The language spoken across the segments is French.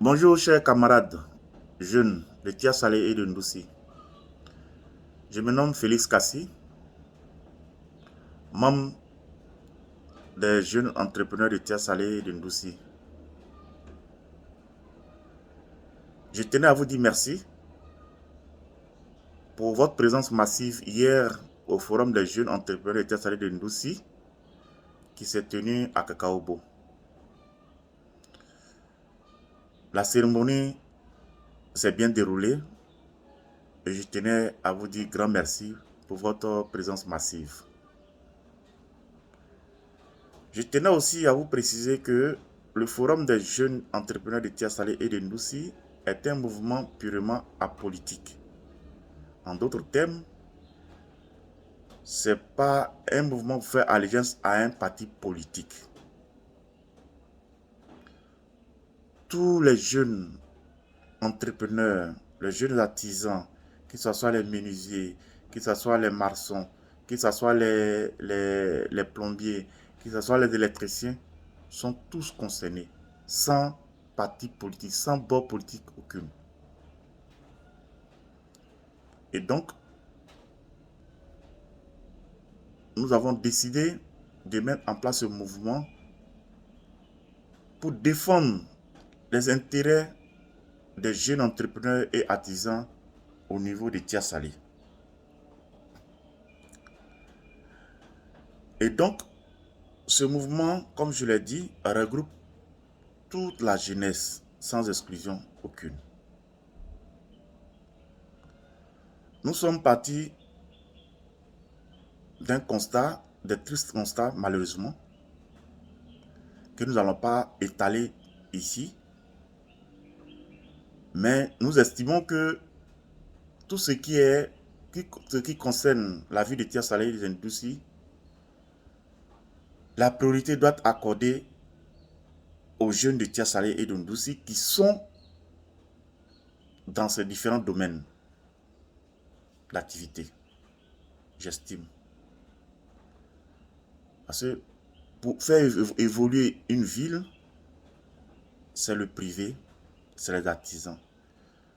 Bonjour chers camarades, jeunes de Tia Salé et de Ndoussi. Je me nomme Félix Kassi, membre des jeunes entrepreneurs de Tia Salé et de Ndoussi. Je tenais à vous dire merci pour votre présence massive hier au forum des jeunes entrepreneurs de Tia Salé et de Ndoussi qui s'est tenu à Kakaobo. La cérémonie s'est bien déroulée et je tenais à vous dire grand merci pour votre présence massive. Je tenais aussi à vous préciser que le Forum des jeunes entrepreneurs de Tia Salé et de Ndoussi est un mouvement purement apolitique. En d'autres termes, ce n'est pas un mouvement pour faire allégeance à un parti politique. Tous les jeunes entrepreneurs, les jeunes artisans, que ce soit les menuisiers, que ce soit les maçons, que ce soit les plombiers, que ce soit les électriciens, sont tous concernés, sans parti politique, sans bord politique aucun. Et donc, nous avons décidé de mettre en place ce mouvement pour défendre les intérêts des jeunes entrepreneurs et artisans au niveau de Tia Salé. Et donc, ce mouvement, comme je l'ai dit, regroupe toute la jeunesse, sans exclusion aucune. Nous sommes partis d'un constat, des tristes constats malheureusement, que nous n'allons pas étaler ici, mais nous estimons que tout ce qui concerne la vie de Tia Salé et des Ndoussi, la priorité doit être accordée aux jeunes de Tia Salé et de Ndoussi qui sont dans ces différents domaines d'activité, j'estime. Parce que pour faire évoluer une ville, c'est le privé, c'est les artisans.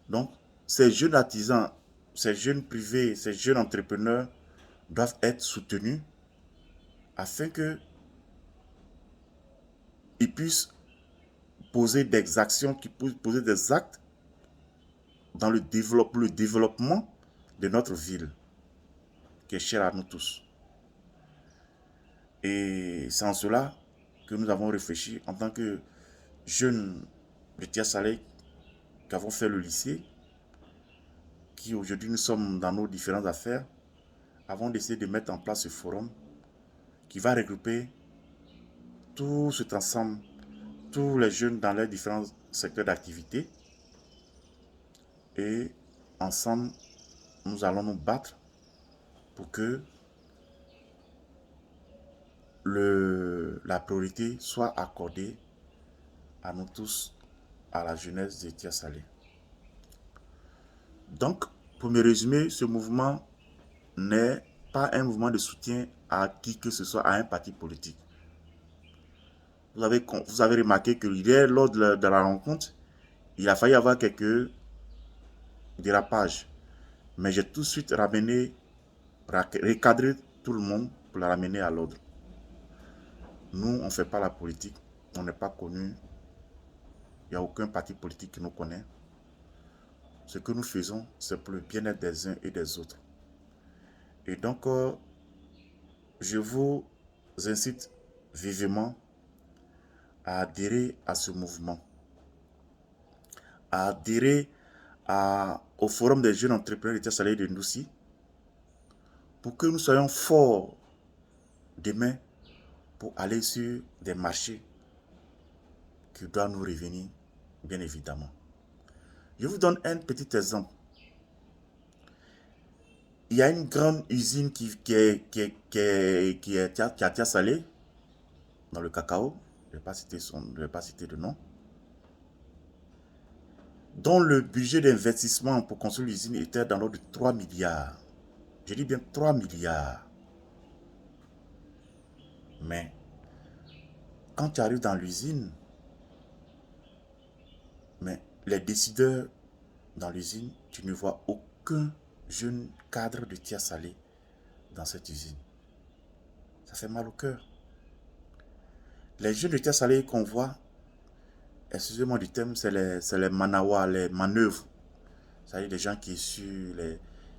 Donc, ces jeunes artisans, ces jeunes privés, ces jeunes entrepreneurs doivent être soutenus afin qu'ils puissent poser des actions, qui puissent poser des actes dans le développement de notre ville, qui est chère à nous tous. Et c'est en cela que nous avons réfléchi en tant que jeunes de Tia Salé qui avons fait le lycée, qui aujourd'hui nous sommes dans nos différentes affaires, avons décidé de mettre en place ce forum qui va regrouper tout cet ensemble, tous les jeunes dans leurs différents secteurs d'activité. Et ensemble, nous allons nous battre pour que la priorité soit accordée à nous tous, à la jeunesse de Tia Salé. Donc, pour me résumer, ce mouvement n'est pas un mouvement de soutien à qui que ce soit, à un parti politique. Vous avez remarqué que hier, lors de la rencontre, il a failli avoir quelques dérapages. Mais j'ai tout de suite recadré tout le monde pour la ramener à l'ordre. Nous, on ne fait pas la politique, on n'est pas connu, il n'y a aucun parti politique qui nous connaît. Ce que nous faisons, c'est pour le bien-être des uns et des autres. Et donc, je vous incite vivement à adhérer à ce mouvement, à adhérer au Forum des jeunes entrepreneurs de Tia Salé et de Ndoussi, pour que nous soyons forts demain pour aller sur des marchés qui doivent nous revenir, bien évidemment. Je vous donne un petit exemple. Il y a une grande usine qui est à Tia Salé, dans le cacao, je ne vais pas citer de nom, dont le budget d'investissement pour construire l'usine était dans l'ordre de 3 milliards. Je dis bien 3 milliards. Mais quand tu arrives dans l'usine, Mais les décideurs dans l'usine, tu ne vois aucun jeune cadre de Tia Salé dans cette usine. Ça fait mal au cœur. Les jeunes de Tia Salé qu'on voit, excusez-moi du terme, c'est les manawa, les manœuvres. C'est-à-dire des gens qui essuient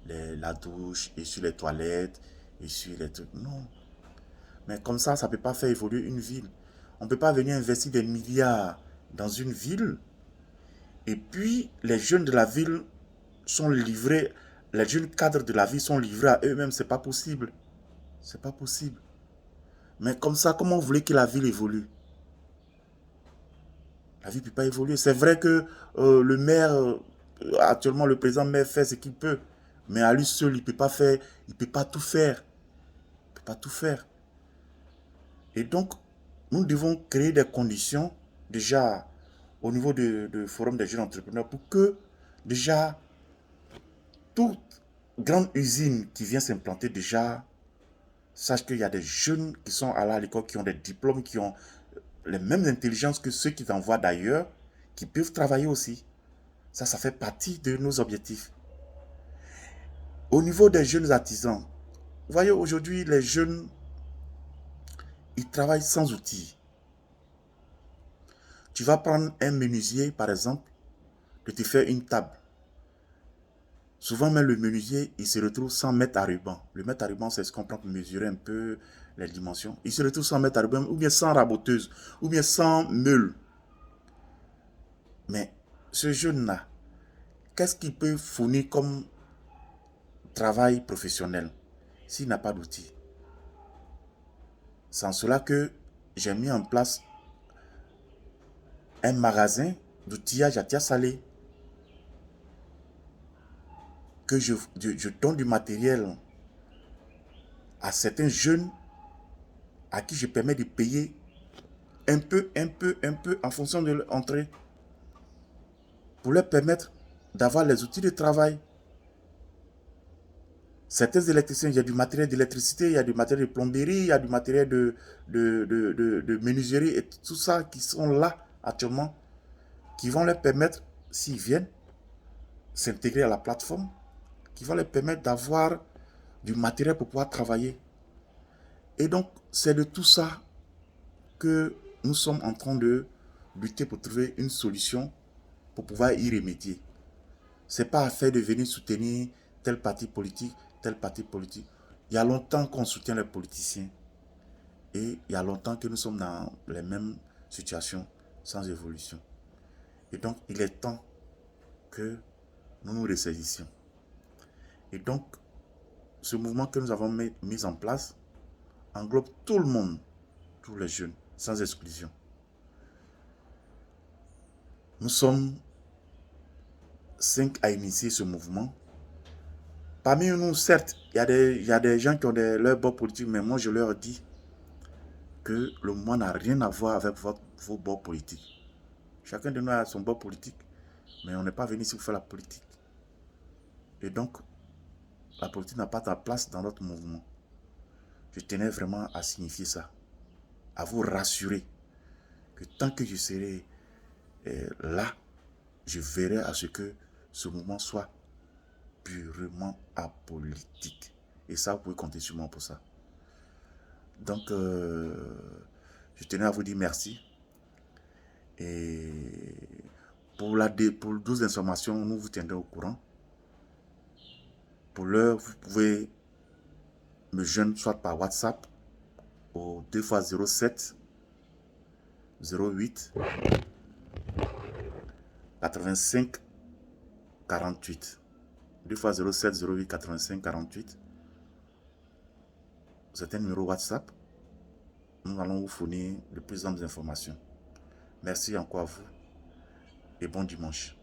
la douche, essuient les toilettes, essuient les trucs. Non. Mais comme ça ne peut pas faire évoluer une ville. On ne peut pas venir investir des milliards dans une ville et puis les jeunes de la ville sont livrés, les jeunes cadres de la ville sont livrés à eux-mêmes. C'est pas possible. C'est pas possible. Mais comme ça, comment vous voulez que la ville évolue? La ville ne peut pas évoluer. C'est vrai que le maire, actuellement le président maire fait ce qu'il peut. Mais à lui seul, il ne peut pas faire, il peut pas tout faire. Il ne peut pas tout faire. Et donc, nous devons créer des conditions, déjà, au niveau de Forum des jeunes entrepreneurs, pour que, déjà, toute grande usine qui vient s'implanter, déjà, sache qu'il y a des jeunes qui sont allés à l'école, qui ont des diplômes, qui ont les mêmes intelligences que ceux qui envoient d'ailleurs, qui peuvent travailler aussi. Ça fait partie de nos objectifs. Au niveau des jeunes artisans, vous voyez, aujourd'hui, les jeunes, ils travaillent sans outils. Tu vas prendre un menuisier, par exemple, de te faire une table. Souvent, même le menuisier, il se retrouve sans mètre à ruban. Le mètre à ruban, c'est ce qu'on prend pour mesurer un peu les dimensions. Il se retrouve sans mètre à ruban, ou bien sans raboteuse, ou bien sans meule. Mais ce jeune-là, qu'est-ce qu'il peut fournir comme travail professionnel s'il n'a pas d'outils? C'est en cela que j'ai mis en place un magasin d'outillage à Tia Salé, que je donne du matériel à certains jeunes à qui je permets de payer un peu en fonction de leur entrée, pour leur permettre d'avoir les outils de travail. Certains électriciens, il y a du matériel d'électricité, il y a du matériel de plomberie, il y a du matériel de menuiserie et tout ça qui sont là actuellement, qui vont leur permettre, s'ils viennent, s'intégrer à la plateforme, qui vont leur permettre d'avoir du matériel pour pouvoir travailler. Et donc, c'est de tout ça que nous sommes en train de lutter pour trouver une solution pour pouvoir y remédier. Ce n'est pas affaire de venir soutenir tel parti politique, tel parti politique. Il y a longtemps qu'on soutient les politiciens. Et il y a longtemps que nous sommes dans les mêmes situations, sans évolution. Et donc, il est temps que nous nous ressaisissions. Et donc, ce mouvement que nous avons mis en place englobe tout le monde, tous les jeunes, sans exclusion. Nous sommes 5 à initier ce mouvement. Parmi nous, certes, il y a des gens qui ont leurs bords politiques, mais moi je leur dis que le mouvement n'a rien à voir avec vos bords politiques. Chacun de nous a son bord politique, mais on n'est pas venu ici pour faire la politique. Et donc, la politique n'a pas sa place dans notre mouvement. Je tenais vraiment à signifier ça, à vous rassurer que tant que je serai là, je verrai à ce que ce mouvement soit purement apolitique. Et ça, vous pouvez compter sur moi pour ça. Donc, je tenais à vous dire merci. Et pour d'autres informations, nous vous tiendrons au courant. Pour l'heure, vous pouvez me joindre soit par WhatsApp au 2x07 08 85 48. 2x07 08 85 48. C'est un numéro WhatsApp. Nous allons vous fournir de plus amples informations. Merci encore à vous et bon dimanche.